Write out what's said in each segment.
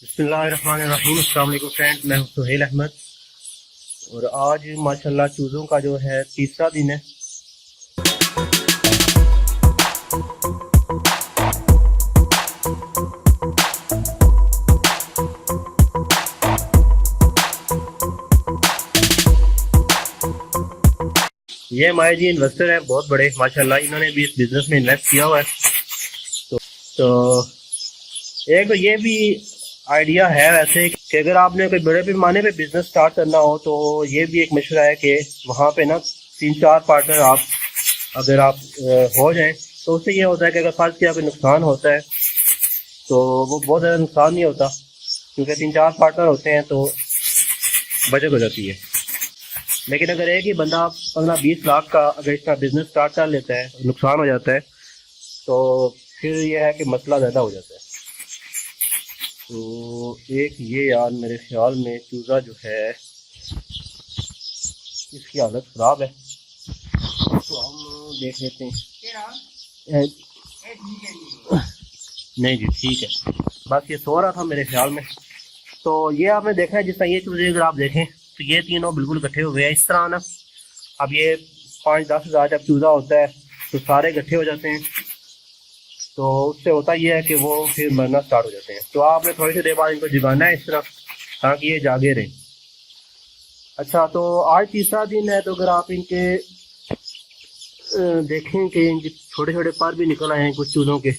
बिस्मिल्लाहिर्रहमानिर्रहीम। अस्सलाम वालेकुम फ्रेंड, मैं हूं सुहेल अहमद और आज माशाल्लाह चूज़ों का जो है तीसरा दिन है। ये हमारे जी इन्वेस्टर हैं बहुत बड़े माशाल्लाह, इन्होंने भी इस बिज़नेस में इन्वेस्ट किया हुआ है। तो एक तो ये भी आइडिया है वैसे कि अगर आपने कोई बड़े पैमाने पे बिजनेस स्टार्ट करना हो तो ये भी एक मशवरा है कि वहाँ पे ना 3-4 पार्टनर आप अगर आप हो जाएं तो उससे ये होता है कि अगर फर्ज किया कोई नुकसान होता है तो वो बहुत ज़्यादा नुकसान नहीं होता, क्योंकि 3-4 पार्टनर होते हैं तो बचत हो जाती है। लेकिन अगर एक ही बंदा 15-20 लाख का अगर इसका बिजनेस स्टार्ट कर लेता है, नुकसान हो जाता है, तो फिर यह है कि मसला ज़्यादा हो जाता है। तो एक ये यार मेरे ख्याल में चूज़ा जो है इसकी हालत ख़राब है, तो हम देख लेते हैं। नहीं जी ठीक है, बस ये सो रहा था मेरे ख्याल में। तो ये आपने देखा है जिस तरह ये चूज़े अगर आप देखें तो ये तीनों बिल्कुल इकट्ठे हुए हैं इस तरह ना। अब ये 5-10 हज़ार जब चूज़ा होता है तो सारे इकट्ठे हो जाते हैं, तो उससे होता यह है कि वो फिर मरना स्टार्ट हो जाते हैं। तो आपने थोड़ी सी देर बाद इनको जगाना है इस तरह ताकि ये जागे रहें। अच्छा, तो आज तीसरा दिन है, तो अगर आप इनके देखें कि इनके छोटे छोटे पर भी निकल आए हैं कुछ चूज़ों के,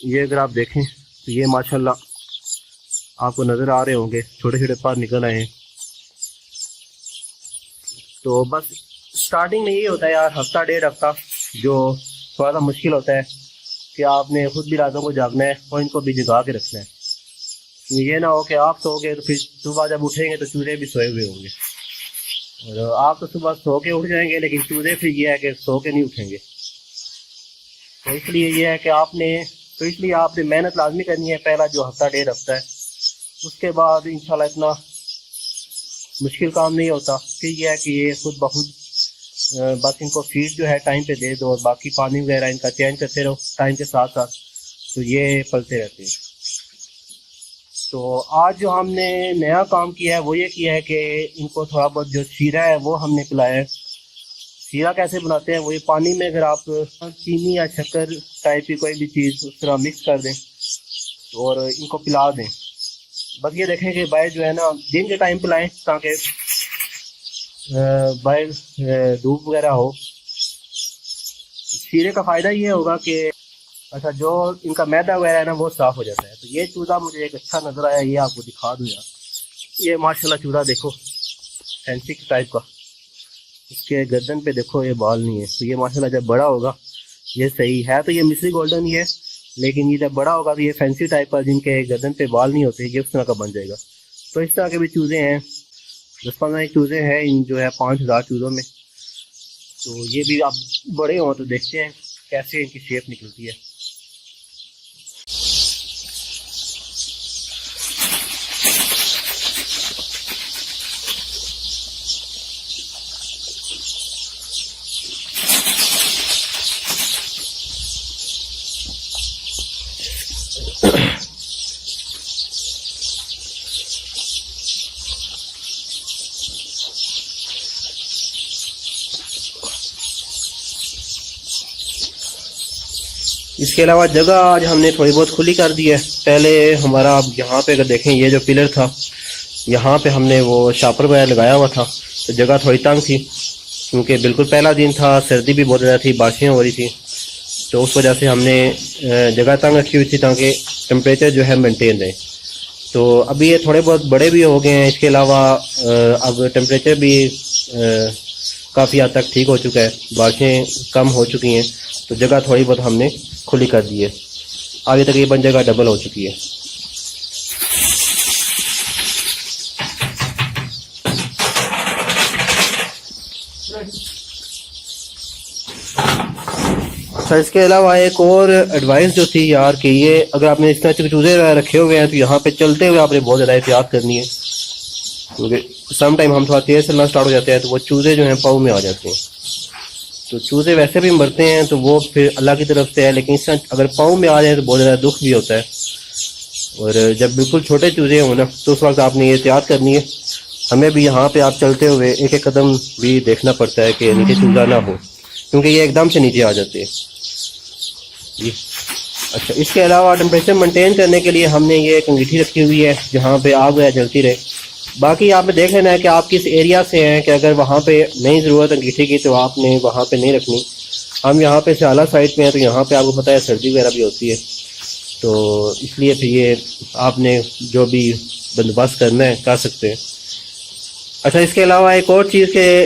ये अगर आप देखें तो ये माशाल्लाह आपको नज़र आ रहे होंगे छोटे छोटे पर निकल आए हैं। तो बस स्टार्टिंग में यही होता है यार, हफ्ता 1.5 हफ्ता जो थोड़ा सा मुश्किल होता है कि आपने खुद भी रातों को जागना है और इनको भी जगा के रखना है। ये ना हो कि आप सो गए तो फिर सुबह जब उठेंगे तो चूज़े भी सोए हुए होंगे, और आप तो सुबह सो के उठ जाएंगे लेकिन चूज़े फिर ये है कि सो के नहीं उठेंगे। तो इसलिए ये है कि आपने मेहनत लाजमी करनी है पहला जो हफ्ता 1.5 हफ्ता है। उसके बाद इंशाल्लाह इतना मुश्किल काम नहीं होता। फिर यह है कि ये खुद ब खुद बस इनको फीड जो है टाइम पे दे दो और बाकी पानी वगैरह इनका चेंज करते रहो टाइम के साथ साथ, तो ये पलते रहते हैं। तो आज जो हमने नया काम किया है वो ये किया है कि इनको थोड़ा बहुत जो शीरा है वो हमने पिलाया है। शीरा कैसे बनाते हैं, वो ये पानी में अगर आप चीनी या शक्कर टाइप की कोई भी चीज़ उस तरह मिक्स कर दें और इनको पिला दें। बस ये देखें कि बाहर जो है ना दिन के टाइम पिलाएं ताकि बाहर धूप वगैरह हो। शीरे का फ़ायदा ये होगा कि अच्छा जो इनका मैदा वगैरह है ना वो साफ़ हो जाता है। तो ये चूज़ा मुझे एक अच्छा नज़र आया, ये आपको दिखा दूँ यार। ये माशाल्लाह चूज़ा देखो फैंसी टाइप का, इसके गर्दन पे देखो ये बाल नहीं है। तो ये माशाल्लाह जब बड़ा होगा ये सही है, तो ये मिस्री गोल्डन ही है, लेकिन ये जब बड़ा होगा तो ये फैंसी टाइप का जिनके गर्दन पे बाल नहीं होते ये उस तरह का बन जाएगा। तो इस तरह के भी चूज़े हैं, 10-15 चूज़े हैं इन जो है 5,000 चूज़ों में। तो ये भी अब बड़े हों तो देखते हैं कैसे इनकी शेप निकलती है। इसके अलावा जगह आज हमने थोड़ी बहुत खुली कर दी है। पहले हमारा अब यहाँ पे अगर देखें ये जो पिलर था यहाँ पे हमने वो शापर वगैरह लगाया हुआ था, तो जगह थोड़ी तंग थी क्योंकि बिल्कुल पहला दिन था, सर्दी भी बहुत ज़्यादा थी, बारिशें हो रही थी, तो उस वजह से हमने जगह तंग रखी हुई थी ताकि टेम्परेचर जो है मेंटेन रहे। तो अभी ये थोड़े बहुत बड़े भी हो गए हैं। इसके अलावा अब टेम्परेचर भी काफ़ी हद तक ठीक हो चुका है, बारिशें कम हो चुकी हैं, तो जगह थोड़ी बहुत हमने खुली कर दी है। आगे तकरीबन जगह डबल हो चुकी है। अच्छा, इसके अलावा एक और एडवाइस जो थी यार कि ये अगर आपने इस तरह चूज़े रखे हुए हैं तो यहाँ पे चलते हुए आपने बहुत ज़्यादा एहतियात करनी है, क्योंकि सम टाइम हम थोड़ा तेज़ चलना स्टार्ट हो जाते हैं तो वो चूज़े जो हैं पाँव में आ जाते हैं। तो चूज़े वैसे भी मरते हैं तो वो फिर अल्लाह की तरफ से है, लेकिन इस अगर पाँव में आ जाए तो बहुत ज़्यादा दुख भी होता है। और जब बिल्कुल छोटे चूजे हों ना तो उस वक्त आपने ये एहतियात करनी है। हमें भी यहाँ पे आप चलते हुए एक एक कदम भी देखना पड़ता है कि नीचे चूजा ना हो, क्योंकि ये एकदम से नीचे आ जाते हैं जी। अच्छा, इसके अलावा टेम्परेचर मेंटेन करने के लिए हमने ये एक अंगीठी रखी हुई है जहाँ पे आग वगैरह जलती रहे। बाकी आपने देख लेना है कि आप किस एरिया से हैं, कि अगर वहाँ पे नहीं ज़रूरत अंगीठी की तो आपने वहाँ पे नहीं रखनी। हम यहाँ पे सियाला साइड पे हैं तो यहाँ पे आपको पता है सर्दी वगैरह भी होती है, तो इसलिए फिर ये आपने जो भी बंदोबस्त करना है कर सकते हैं। अच्छा, इसके अलावा एक और चीज़ के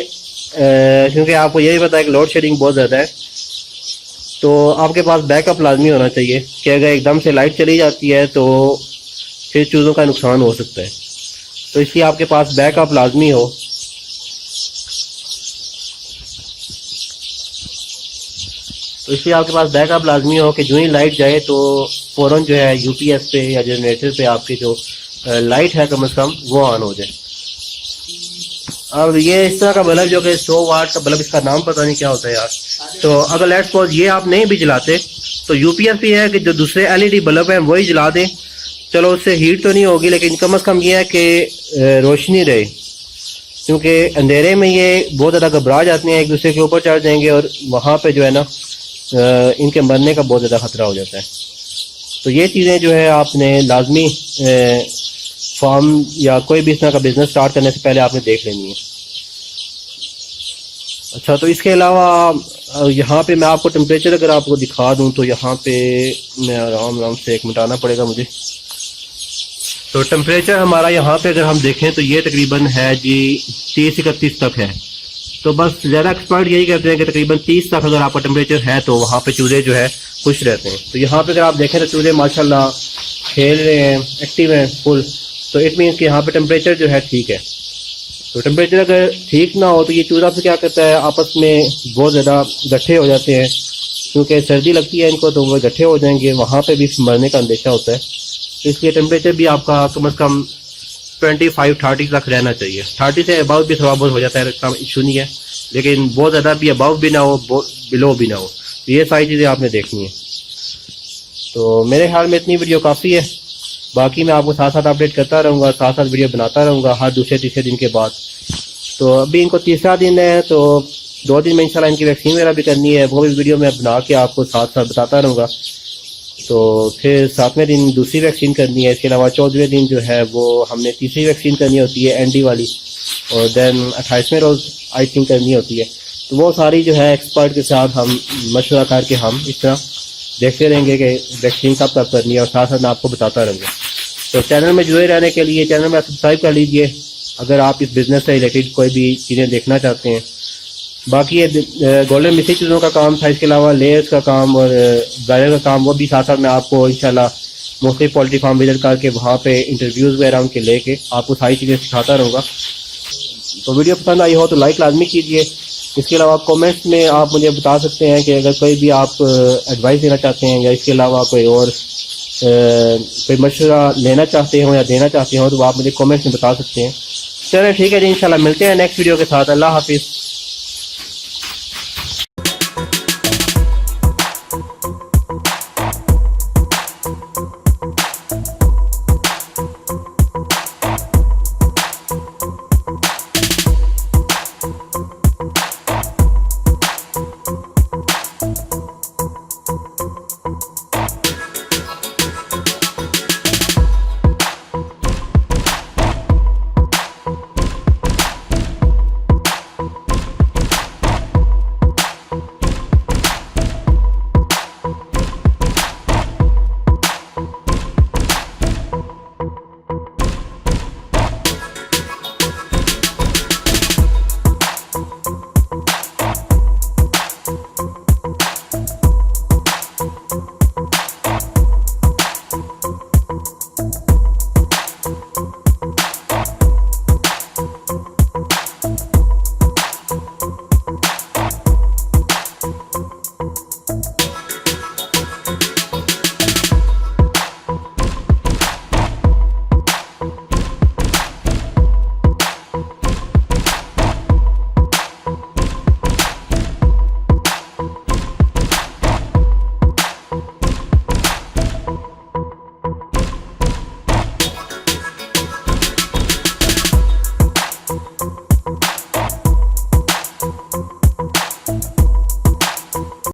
क्योंकि आपको यही पता है कि लोड शेडिंग बहुत ज़्यादा है, तो आपके पास बैकअप लाजमी होना चाहिए कि अगर एकदम से लाइट चली जाती है तो फिर चूज़ों का नुकसान हो सकता है, तो इसलिए आपके पास बैकअप लाजमी हो। तो इसलिए आपके पास बैकअप लाजमी हो कि जो ही लाइट जाए तो फ़ौरन जो है यूपीएस पे या जनरेटर पे आपकी जो लाइट है कम से कम वो ऑन हो जाए। अब ये इस तरह का बल्ब जो कि 100 वाट का बल्ब, इसका नाम पता नहीं क्या होता है यार, तो अगर लेट्स सपोज ये आप नहीं भी जलाते तो यूपीएस भी है कि जो दूसरे एलईडी बल्ब हैं वही जला दें। चलो उससे हीट तो नहीं होगी, लेकिन कम से कम ये है कि रोशनी रहे, क्योंकि अंधेरे में ये बहुत ज़्यादा घबरा जाते हैं, एक दूसरे के ऊपर चढ़ जाएंगे और वहाँ पे जो है ना इनके मरने का बहुत ज़्यादा खतरा हो जाता है। तो ये चीज़ें जो है आपने लाजमी फार्म या कोई भी इस तरह का बिजनेस स्टार्ट करने से पहले आपने देख लेनी है। अच्छा, तो इसके अलावा यहाँ पे मैं आपको टेम्परेचर अगर आपको दिखा दूँ तो यहाँ पे मैं आराम से एक मिटाना पड़ेगा मुझे। तो टेम्परेचर हमारा यहाँ पे अगर हम देखें तो ये तकरीबन है जी 30-31 तक है। तो बस ज़्यादा एक्सपर्ट यही कहते हैं कि तकरीबन 30 तक अगर आपका टेम्परेचर है तो वहाँ पे चूजे जो है खुश रहते हैं। तो यहाँ पे अगर आप देखें तो चूजे माशाल्लाह खेल रहे हैं, एक्टिव हैं फुल, तो इट मीन्स कि यहाँ पे टेम्परेचर जो है ठीक है। तो टेम्परेचर अगर ठीक ना हो तो ये चूजा फिर क्या करता है, आपस में बहुत ज़्यादा गट्ठे हो जाते हैं, क्योंकि सर्दी लगती है इनको तो वो गट्ठे हो जाएंगे, वहाँ पे भी मरने का अंदेशा होता है। तो इसलिए टेम्परेचर भी आपका कम से कम 25-30 तक रहना चाहिए। 30 से अबाव भी थोड़ा बहुत हो जाता है, इतना इशू नहीं है, लेकिन बहुत ज़्यादा भी अबाव भी ना हो, बिलो भी ना हो। तो ये सारी चीज़ें आपने देखनी है। तो मेरे ख्याल में इतनी वीडियो काफ़ी है, बाकी मैं आपको साथ साथ अपडेट करता रहूँगा, साथ साथ वीडियो बनाता रहूँगा हर दूसरे-तीसरे दिन के बाद। तो अभी इनको तीसरा दिन है, तो 2 दिन में इंशाल्लाह इनकी वैक्सीन वगैरह भी करनी है, वो भी वीडियो मैं बना के आपको साथ साथ बताता रहूँगा। तो फिर 7वें दिन दूसरी वैक्सीन करनी है, इसके अलावा 14वें दिन जो है वो हमने तीसरी वैक्सीन करनी होती है एनडी वाली, और देन 28वें रोज़ आई थिंक करनी होती है। तो वो सारी जो है एक्सपर्ट के साथ हम मशवरा करके हम इस तरह देखते रहेंगे कि वैक्सीन कब कब करनी है, और साथ साथ मैं आपको बताता रहूँगा। तो चैनल में जुड़े रहने के लिए चैनल में सब्सक्राइब कर लीजिए अगर आप इस बिज़नेस से रिलेटेड कोई भी चीज़ें देखना चाहते हैं। बाकी ये गोल्डन मिसी चीज़ों का काम था, इसके अलावा लेयर्स का काम और ब्राइडर का काम, वो भी साथ साथ मैं आपको इंशाल्लाह मुख्तलिफ पोल्ट्री फार्म विजिट करके वहाँ पे इंटरव्यूज़ वगैरह उनके लेके आपको सारी चीज़ें सिखाता रहूँगा। तो वीडियो पसंद आई हो तो लाइक लाजमी कीजिए। इसके अलावा कमेंट्स में आप मुझे बता सकते हैं कि अगर कोई भी आप एडवाइस देना चाहते हैं या इसके अलावा कोई और कोई मशवरा लेना चाहते हो या देना चाहते हो तो आप मुझे कमेंट्स में बता सकते हैं। चलिए ठीक है जी, इंशाल्लाह मिलते हैं नेक्स्ट वीडियो के साथ। अल्लाह हाफिज़।